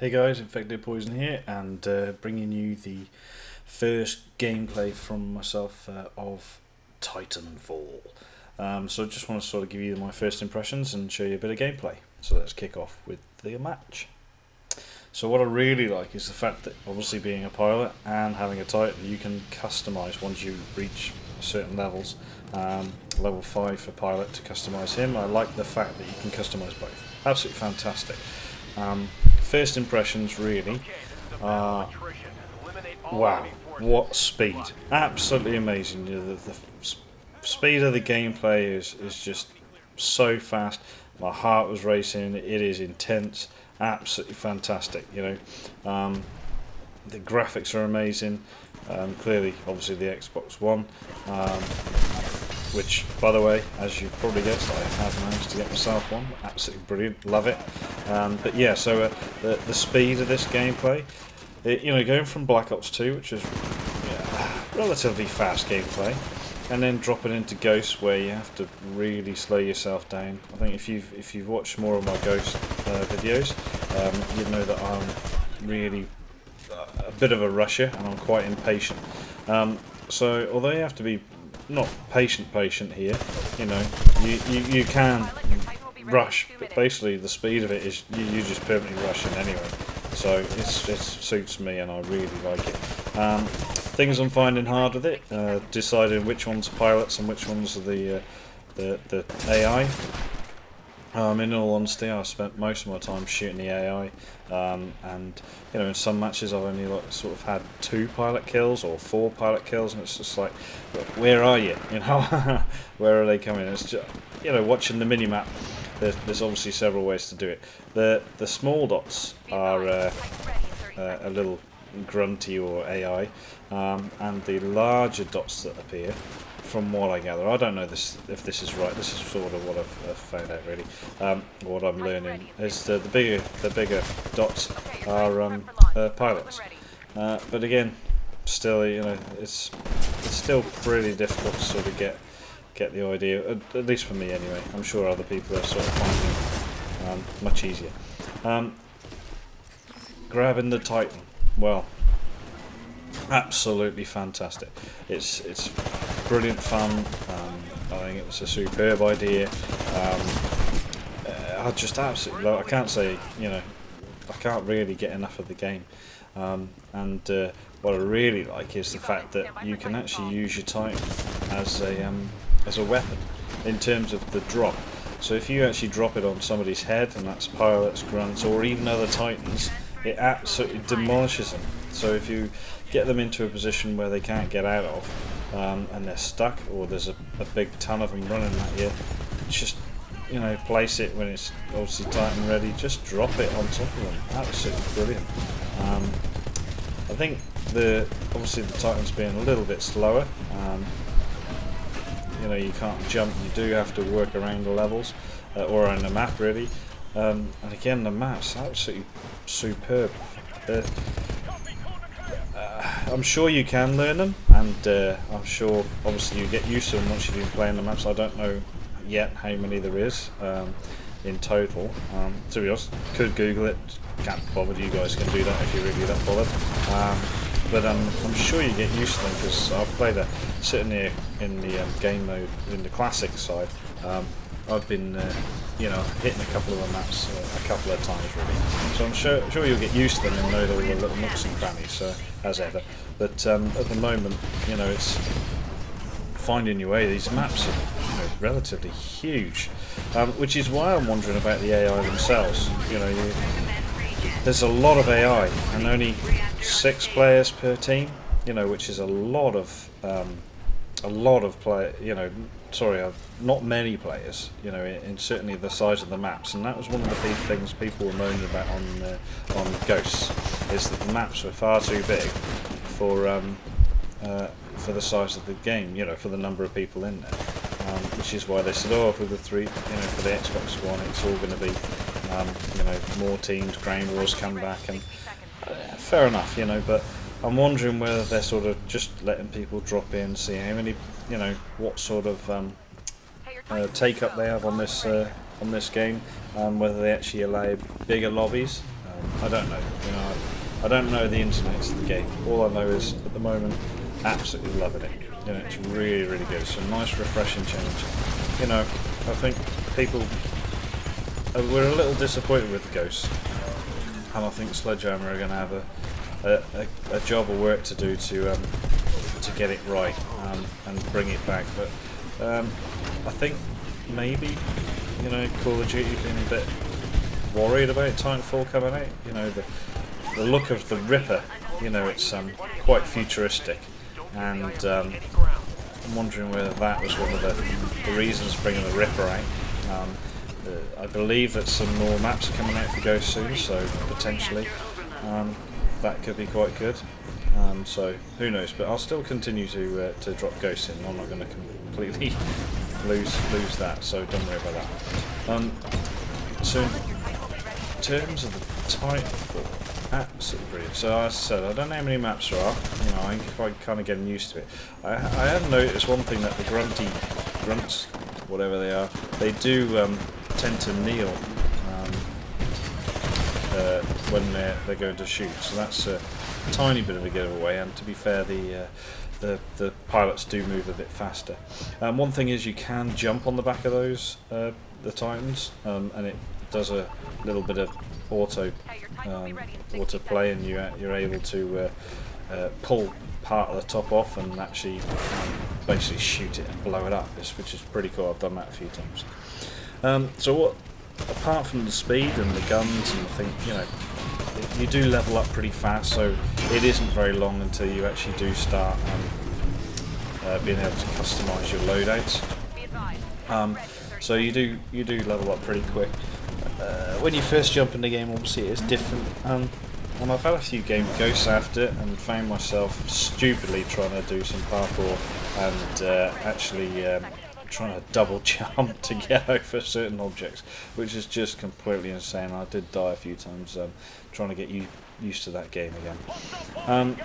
Hey guys, Infected Poison here, and bringing you the first gameplay from myself of Titanfall. So I just want to sort of give you my first impressions and show you a bit of gameplay. So let's kick off with the match. So what I really like is the fact that obviously being a pilot and having a Titan, you can customise once you reach certain levels. Level 5 for pilot to customise him. I like the fact that you can customise both. Absolutely fantastic. First impressions really are, wow, what speed, absolutely amazing. The speed of the gameplay is just so fast. My heart was racing. It is intense, absolutely fantastic. The graphics are amazing. Clearly obviously the Xbox One, which, by the way, as you've probably guessed, I have managed to get myself one. Absolutely brilliant, love it. But yeah, so the speed of this gameplay, going from Black Ops 2, which is relatively fast gameplay, and then dropping into Ghost, where you have to really slow yourself down. I think if you've watched more of my Ghost videos, you know that I'm really a bit of a rusher, and I'm quite impatient. So although you have to be not patient here, you can rush, but basically the speed of it is you just permanently rushing anyway. So it suits me, and I really like it. Things I'm finding hard with it, deciding which ones are pilots and which ones are the AI. In all honesty, I spent most of my time shooting the AI, and in some matches I've only sort of had 2 pilot kills or 4 pilot kills, and it's just like, where are you? Where are they coming? It's just, watching the mini map. There's obviously several ways to do it. The small dots are a little grunty or AI, and the larger dots that appear, from what I gather, I don't know if this is right. This is sort of what I've found out really. What I'm learning is the bigger dots are pilots. But again, still, it's still pretty difficult to sort of get the idea. At least for me, anyway. I'm sure other people are sort of finding it much easier. Grabbing the Titan, well, absolutely fantastic. It's brilliant fun. I think it was a superb idea. I just absolutely love it. I can't say, I can't really get enough of the game. And what I really like is the fact that you can actually use your Titan as a weapon in terms of the drop. So if you actually drop it on somebody's head, and that's pilots, grunts, or even other Titans, it absolutely demolishes them. So if you get them into a position where they can't get out of, and they're stuck, or there's a big ton of them running at you, just place it when it's obviously Titan ready. Just drop it on top of them. Absolutely brilliant. I think obviously the Titan's being a little bit slower. You can't jump. You do have to work around the levels, or around the map really. And again, the map's absolutely superb. I'm sure you can learn them, and I'm sure obviously you get used to them once you've been playing the maps. I don't know yet how many there is in total. To be honest, could Google it. Can't be bothered. You guys can do that if you're really that bothered. But I'm sure you get used to them, because I've played sitting here in the game mode in the classic side. I've been hitting a couple of the maps a couple of times really, so I'm sure you'll get used to them and know all the little nooks and crannies as ever. But at the moment, it's finding your way. These maps are relatively huge, which is why I'm wondering about the AI themselves. There's a lot of AI and only 6 players per team, which is a lot of play. Not many players, in certainly the size of the maps, and that was one of the big things people were moaning about on Ghosts, is that the maps were far too big for the size of the game, for the number of people in there, which is why they said, for the for the Xbox One, it's all going to be, more teams, ground wars come back, and fair enough, but I'm wondering whether they're sort of just letting people drop in, see how many, what sort of take up they have on this game, whether they actually allow bigger lobbies, I don't know. You know, I don't know the ins and outs of the game. All I know is at the moment, absolutely loving it. You know, it's really, really good. It's a nice, refreshing change. You know, I think people were a little disappointed with Ghosts, and I think Sledgehammer are going to have a job of work to do to get it right and bring it back. But I think maybe, you know, Call of Duty being a bit worried about Titanfall coming out. You know, the look of the Ripper, you know, it's quite futuristic, and I'm wondering whether that was one of the reasons for bringing the Ripper out. I believe that some more maps are coming out for Ghost soon, so potentially that could be quite good. So who knows? But I'll still continue to drop Ghosts in. I'm not going to completely lose that, so don't worry about that. So in terms of the Titanfall, absolutely brilliant. So as I said, I don't know how many maps there are. You know, I'm quite kind of getting used to it. I have noticed one thing, that the grunts, whatever they are, they do tend to kneel when they're going to shoot. So that's a tiny bit of a giveaway. And to be fair, the pilots do move a bit faster. One thing is you can jump on the back of those the Titans, and it does a little bit of auto play, and you're able to pull part of the top off and actually basically shoot it and blow it up, which is pretty cool. I've done that a few times. So what, apart from the speed and the guns, and I think, you know, you do level up pretty fast, so it isn't very long until you actually do start being able to customise your loadouts. So you do level up pretty quick. When you first jump in the game, obviously it is different, and I've had a few game ghosts after it and found myself stupidly trying to do some parkour and actually trying to double jump to get over certain objects, which is just completely insane. I did die a few times trying to get used to that game again.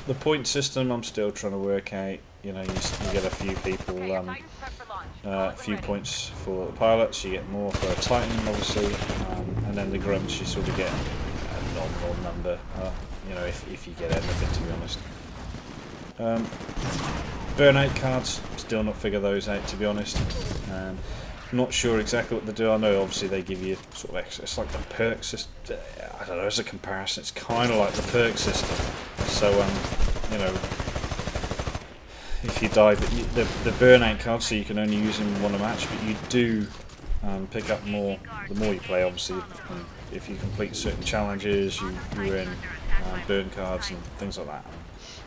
The point system I'm still trying to work out. You know, you get a few people, a few points for the pilots, you get more for a Titan obviously, and then the grunts you sort of get a nominal number, you know, if you get anything, to be honest. Burnout cards, still not figure those out, to be honest. Not sure exactly what they do. I know obviously they give you sort of extra, it's like the perk system, I don't know, as a comparison, it's kind of like the perk system. So, you know, if you die, but the burnout card, so you can only use them in one match, but you do pick up more the more you play, obviously. If you complete certain challenges, you earn burn cards and things like that.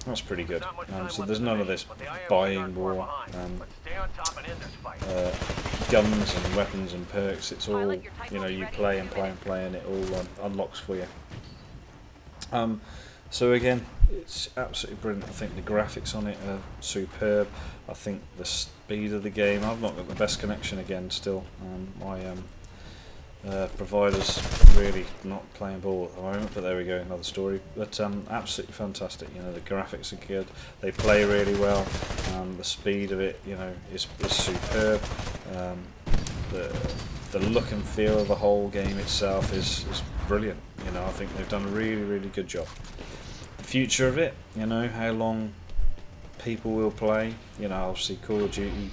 That's pretty good. So there's none of this buying war, guns and weapons and perks. It's all, you know, you play and play and play, and it all unlocks for you. So again, it's absolutely brilliant. I think the graphics on it are superb. I think the speed of the game, I've not got the best connection again still. My provider's really not playing ball at the moment, but there we go, another story. But absolutely fantastic. You know, the graphics are good, they play really well, the speed of it, you know, is superb. The look and feel of the whole game itself is brilliant. You know, I think they've done a really, really good job. The future of it, you know, how long people will play, you know, obviously Call of Duty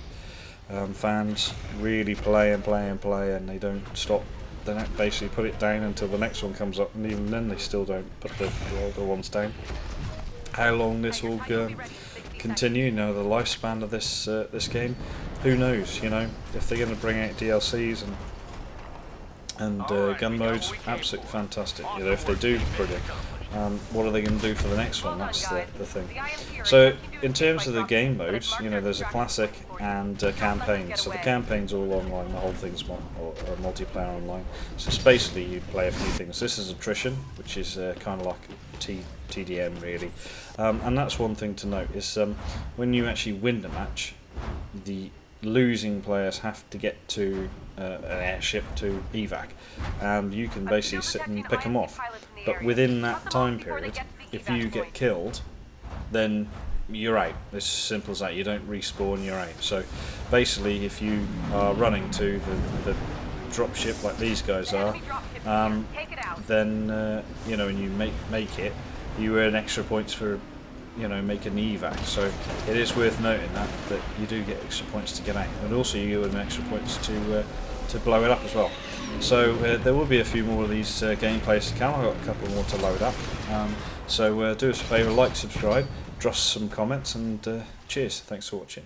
fans really play and play and play, and they don't stop. They don't basically put it down until the next one comes up, and even then they still don't put the older ones down. How long this will continue, you know, the lifespan of this game, who knows? You know, if they're going to bring out DLCs and gun modes, absolutely fantastic. You know, if they do, brilliant. What are they going to do for the next one? That's the thing. So in terms of the game modes, you know, there's a classic and a campaign. So the campaign's all online, the whole thing's multiplayer online. So it's basically you play a few things. This is Attrition, which is kind of like TDM really. And that's one thing to note, is when you actually win the match, the losing players have to get to an airship to evac, and you can basically sit and pick them off. But within that time period, if you get killed, then you're out. It's as simple as that. You don't respawn, you're out. So basically, if you are running to the dropship like these guys are, then you know, and you make it, you earn extra points for, you know, making the evac. So it is worth noting that you do get extra points to get out, and also you earn extra points to blow it up as well. So there will be a few more of these gameplays to come. I've got a couple more to load up. So do us a favour, like, subscribe, drop some comments, and cheers. Thanks for watching.